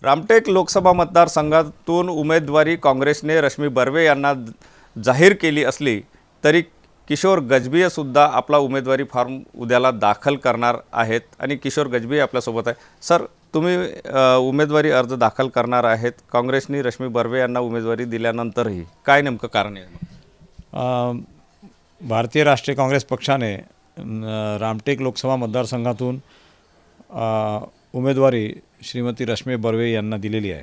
रामटेक लोकसभा मतदारसंघातून उमेदवारी काँग्रेसने रश्मी बर्वे यांना जाहीर केली असली तरी किशोर गजभिये सुद्धा आपला उमेदवारी फॉर्म उद्याला दाखल करणार आहेत आणि किशोर गजभिये आपल्यासोबत आहे। सर, तुम्ही उमेदवारी अर्ज दाखल करणार आहेत, काँग्रेसने रश्मी बर्वे यांना उमेदवारी दिल्यानंतरही काय नेमकं कारण आहे? भारतीय राष्ट्रीय काँग्रेस पक्षाने रामटेक लोकसभा मतदारसंघातून उमेदवारी श्रीमती रश्मी बर्वे यांना दिलेली आहे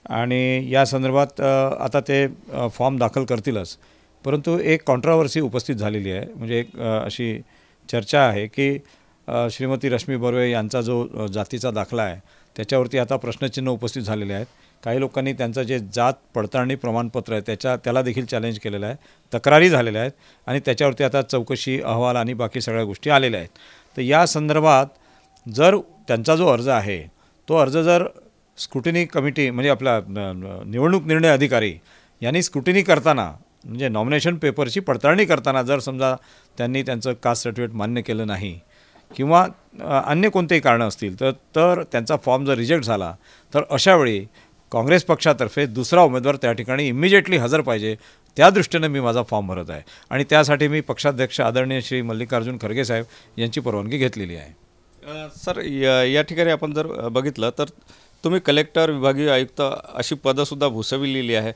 आणि या संदर्भात आता ते फॉर्म दाखल करतीलच, परंतु एक कॉन्ट्रावर्सी उपस्थित झालेली आहे। म्हणजे एक अशी चर्चा आहे की श्रीमती रश्मी बर्वे यांचा जो जातीचा दाखला आहे त्याच्यावरती आता प्रश्नचिन्ह उपस्थित झालेले आहेत। काही लोकांनी त्यांचं जे जात पडताळणी प्रमाणपत्र आहे त्याला देखील चॅलेंज केलेलं आहे, तक्रारी झालेल्या आहेत आणि त्याच्यावरती आता चौकशी अहवाल आणि बाकी सगळ्या गोष्टी आलेल्या आहेत। तर या संदर्भात जर त्यांचा जो अर्ज आहे तो अर्ज जर स्क्रुटिनी कमिटी म्हणजे आपला निवडणूक निर्णय अधिकारी यांनी स्क्रुटिनी करताना म्हणजे नॉमिनेशन पेपरची पडताळणी करताना जर समजा त्यांनी त्यांचं कास्ट सर्टिफिकेट मान्य केलं नाही किंवा अन्य कोणतेही कारणं असतील तर त्यांचा फॉर्म जर रिजेक्ट झाला तर अशावेळी काँग्रेस पक्षातर्फे दुसरा उमेदवार त्या ठिकाणी इमिजिएटली हजर पाहिजे, त्या दृष्टीने मी माझा फॉर्म भरत आहे आणि त्यासाठी मी पक्षाध्यक्ष आदरणीय श्री मल्लिकार्जुन खरगे साहेब यांची परवानगी घेतलेली आहे। सर, या ठिकाणी आपण जर बघितलं तर तुम्ही कलेक्टर, विभागीय आयुक्त अशी पदंसुद्धा भूषविलेली आहे।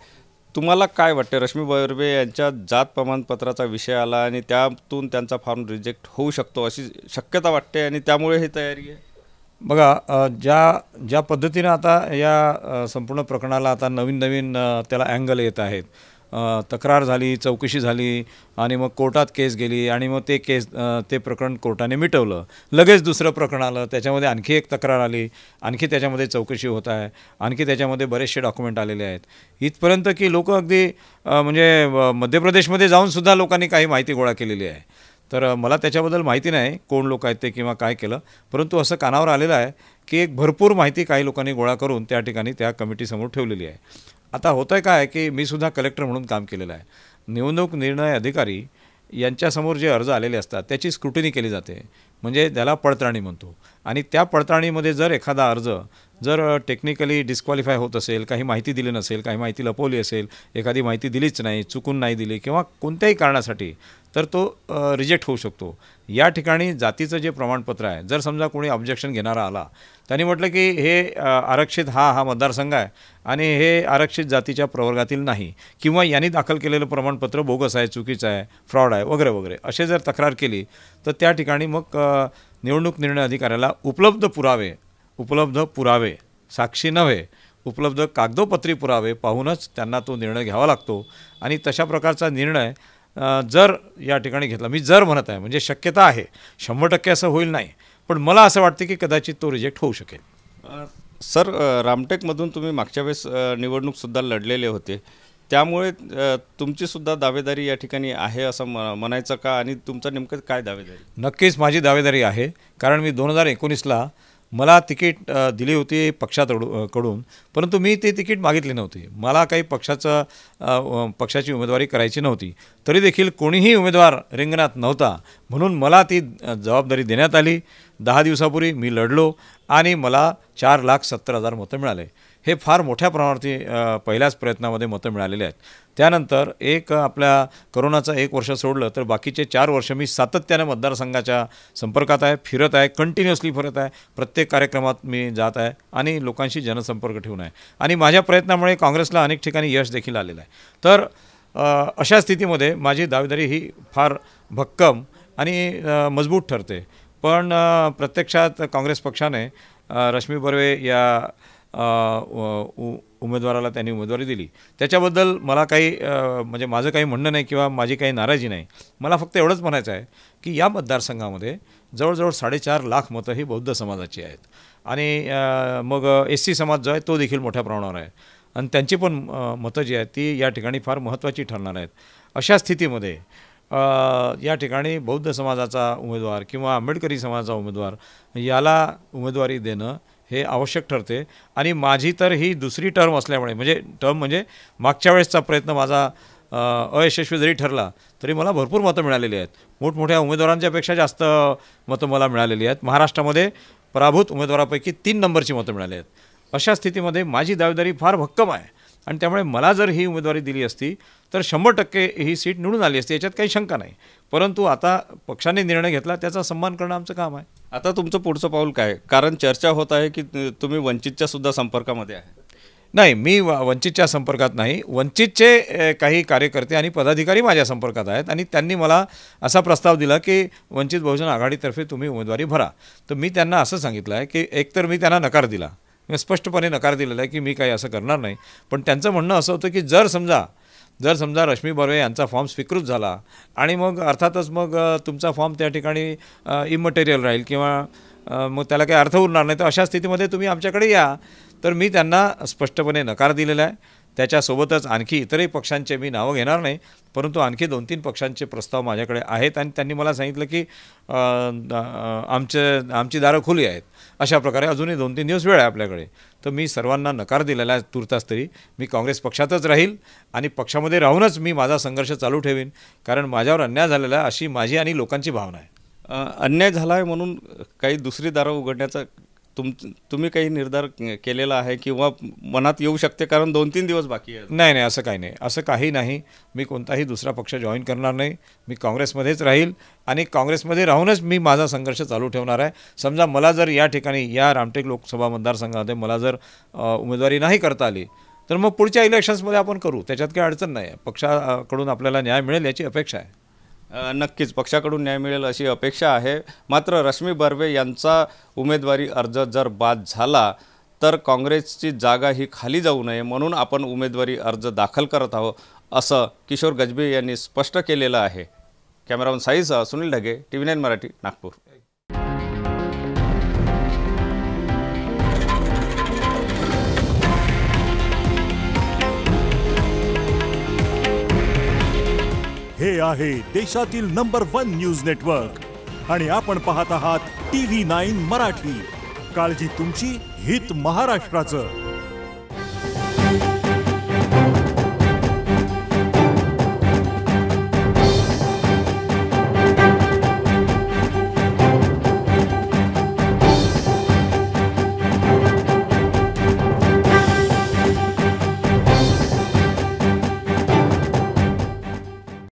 तुम्हाला काय वाटते, रश्मी बर्वे यांच्या जात प्रमाणपत्राचा विषय आला आणि त्यातून त्यांचा फॉर्म रिजेक्ट होऊ शकतो अशी शक्यता वाटते आणि त्यामुळे ही तयारी आहे? बघा, ज्या पद्धतीनं आता या संपूर्ण प्रकरणाला आता नवीन त्याला अँगल येत आहेत, तक्रार झाली, चौकशी झाली आणि मग कोर्टात केस गेली आणि मग ते प्रकरण कोर्टाने मिटवलं, लगेच दुसरं प्रकरण आलं, त्याच्यामध्ये आणखी एक तक्रार आली, आणखी त्याच्यामध्ये चौकशी होत आहे, आणखी त्याच्यामध्ये बरेचसे डॉक्युमेंट आलेले आहेत, इथपर्यंत की लोक अगदी म्हणजे मध्य प्रदेशमध्ये जाऊनसुद्धा लोकांनी काही माहिती गोळा केलेली आहे। तर मला त्याच्याबद्दल माहिती नाही कोण लोक आहेत ते किंवा काय केलं, परंतु असं कानावर आलेलं आहे की एक भरपूर माहिती काही लोकांनी गोळा करून त्या ठिकाणी त्या कमिटीसमोर ठेवलेली आहे। आता होतं आहे काय की मी सुद्धा कलेक्टर म्हणून काम केलेलं आहे। निवडणूक निर्णय अधिकारी यांच्यासमोर जे अर्ज आलेले असतात त्याची स्क्रुटिनी केली जाते, म्हणजे त्याला पडताळणी म्हणतो आणि त्या पडताळणीमध्ये जर एखादा अर्ज जर टेक्निकली डिस्क्वालिफाय होत असेल, काही माहिती दिली नसेल, काही माहिती लपवली असेल, एखादी माहिती दिलीच नाही, चुकून नाही दिली किंवा कोणत्याही कारणासाठी, तर तो रिजेक्ट होऊ शकतो। या ठिकाणी जातीचं जे प्रमाणपत्र आहे, जर समजा कोणी ऑब्जेक्शन घेणारा आला, त्यांनी म्हटलं की हे आरक्षित हा मतदारसंघ आहे आणि हे आरक्षित जातीच्या प्रवर्गातील नाही किंवा यांनी दाखल केलेलं प्रमाणपत्र बोगस आहे, चुकीचं आहे, फ्रॉड आहे वगैरे वगैरे असे जर तक्रार केली तर त्या ठिकाणी मग निवडणूक निर्णय अधिकाऱ्याला उपलब्ध पुरावे, साक्षी नव्हे, उपलब्ध कागदोपत्री पुरावे पाहूनच त्यांना तो निर्णय घ्यावा लागतो आणि तशा प्रकारचा निर्णय जर या ठिकाणी घेतला, मी जर म्हणत आहे म्हणजे शक्यता आहे, 100% असं होईल नाही, पण मला असं वाटतं की कदाचित तो रिजेक्ट होऊ शकेल। सर, रामटेकमधून तुम्ही मागच्या वेळेस निवडणूकसुद्धा लढलेले होते, त्यामुळे तुमचीसुद्धा दावेदारी या ठिकाणी आहे असं म्हणायचं का आणि तुमचं नेमकं काय दावेदारी? नक्कीच माझी दावेदारी आहे, कारण मी 2019ला मला तिकीट दिली होती पक्षाकडून, परंतु मी ते तिकीट मागितली नव्हती, मला काही पक्षाची उमेदवारी करायची नव्हती, तरी देखील कोणीही उमेदवार रिंगणात नव्हता म्हणून मला ती जबाबदारी देण्यात आली। 10 दिवसापूर्वी मी लढलो आणि मला 4,70,000 मतं मिळाले। हे फार मोठ्या प्रमाणावरती पहिल्याच प्रयत्नामध्ये मतं मिळालेले आहेत। त्यानंतर आपल्या करोनाचं 1 वर्ष सोडलं तर बाकीचे 4 वर्ष मी सातत्याने मतदारसंघाच्या संपर्कात आहे, फिरत आहे, कंटिन्युअसली फिरत आहे, प्रत्येक कार्यक्रमात मी जात आहे आणि लोकांशी जनसंपर्क ठेवून आहे आणि माझ्या प्रयत्नामुळे काँग्रेसला अनेक ठिकाणी यश देखील आलेलं आहे। तर अशा स्थितीमध्ये माझी दावेदारी ही फार भक्कम आणि मजबूत ठरते, पण प्रत्यक्षात काँग्रेस पक्षाने रश्मी बर्वे या उमेदवाराला त्यांनी उमेदवारी दिली, त्याच्याबद्दल मला काही म्हणजे माझं काही म्हणणं नाही किंवा माझी काही नाराजी नाही। मला फक्त एवढंच म्हणायचं आहे की या मतदारसंघामध्ये जवळजवळ 4.5 लाख मतं ही बौद्ध समाजाची आहेत आणि मग SC समाज जो आहे तो देखील मोठ्या प्रमाणावर आहे आणि त्यांची पण मतं जी आहेत ती या ठिकाणी फार महत्त्वाची ठरणार आहेत। अशा स्थितीमध्ये या ठिकाणी बौद्ध समाजाचा उमेदवार किंवा आंबेडकरी समाजाचा उमेदवार याला उमेदवारी देणं हे आवश्यक ठरते आणि माझी तर ही दुसरी टर्म असल्यामुळे म्हणजे मागच्या वेळेसचा प्रयत्न माझा अयशस्वी जरी ठरला तरी मला भरपूर मतं मिळालेली आहेत, मोठमोठ्या उमेदवारांच्यापेक्षा जास्त मतं मला मिळालेली आहेत। महाराष्ट्रामध्ये पराभूत उमेदवारापैकी 3 नंबरची मतं मिळाली आहेत अशा स्थितीमध्ये माझी दावेदारी फार भक्कम आहे आणि त्यामुळे मला जर ही उमेदवारी दिली असती तर 100% ही सीट निवडून आली असती, याच्यात काही शंका नाही. परंतु आता पक्षाने निर्णय घेतला, त्याचा सन्मान करणं आमचं काम आहे. आता तुमचं पुढचं पाऊल काय? कारण चर्चा होत आहे की तुम्ही वंचितच्या सुद्धा संपर्कामध्ये आहे. नाही, मी वंचितच्या संपर्कात नाही. वंचितचे काही कार्यकर्ते आणि पदाधिकारी माझ्या संपर्कात आहेत आणि त्यांनी मला असा प्रस्ताव दिला की वंचित बहुजन आघाडीतर्फे तुम्ही उमेदवारी भरा. तर मी त्यांना असं सांगितलं आहे की एकतर मी त्यांना नकार दिला, मी स्पष्टपणे नकार दिलेला आहे की मी काही असं करणार नाही. पण त्यांचं म्हणणं असं होतं की जर समजा रश्मी बर्वे यांचा फॉर्म स्वीकृत झाला आणि मग अर्थातच मग तुमचा फॉर्म त्या ठिकाणी इमटेरियल राहील किंवा मग त्याला काही अर्थ उरणार नाही, तर अशा स्थितीमध्ये तुम्ही आमच्याकडे या. तर मी त्यांना स्पष्टपणे नकार दिलेला आहे. त्याच्यासोबतच आणखी इतरही पक्षांचे मी नावं घेणार नाही, परंतु आणखी 2-3 पक्षांचे प्रस्ताव माझ्याकडे आहेत आणि त्यांनी मला सांगितलं की आमची दारं खुली आहेत. अशा प्रकारे अजूनही 2-3 दिवस वेळ आहे आपल्याकडे. तर मी सर्वांना नकार दिलेला आहे तुर्तास तरी. मी काँग्रेस पक्षातच राहील आणि पक्षामध्ये राहूनच मी माझा संघर्ष चालू ठेवीन, कारण माझ्यावर अन्याय झालेला आहे अशी माझी आणि लोकांची भावना आहे. अन्याय झाला आहे म्हणून काही दुसरी दारं उघडण्याचा तुम्ही काही निर्धार केलेला आहे किंवा मनात येऊ शकते? कारण 2-3 दिवस बाकी आहे. नाही, असं काही नाही, असं काही नाही. मी कोणताही दुसरा पक्ष जॉईन करणार नाही. मी काँग्रेसमध्येच राहील आणि काँग्रेसमध्ये राहूनच मी माझा संघर्ष चालू ठेवणार आहे. समजा मला जर या ठिकाणी या रामटेक लोकसभा मतदारसंघामध्ये मला जर उमेदवारी नाही करता आली तर मग पुढच्या इलेक्शन्समध्ये आपण करू, त्याच्यात काही अडचण नाही आहे. पक्षाकडून आपल्याला न्याय मिळेल याची अपेक्षा आहे. नक्कीच पक्षाकडून न्याय मिळेल अशी अपेक्षा आहे. मात्र रश्मी बर्वे यांचा उमेदवारी अर्ज जर बाद झाला तर काँग्रेसची जागा ही खाली जाऊ नये म्हणून आपण उमेदवारी अर्ज दाखल करत आहोत, असं किशोर गजबे यांनी स्पष्ट केलेलं आहे. कॅमेरामन साईसह सुनील ढगे, TV9 मराठी, नागपूर. हे आहे देशातील नंबर 1 न्यूज नेटवर्क आणि आपण पाहत आहात TV9 मराठी. काळजी तुमची, हित महाराष्ट्राचं.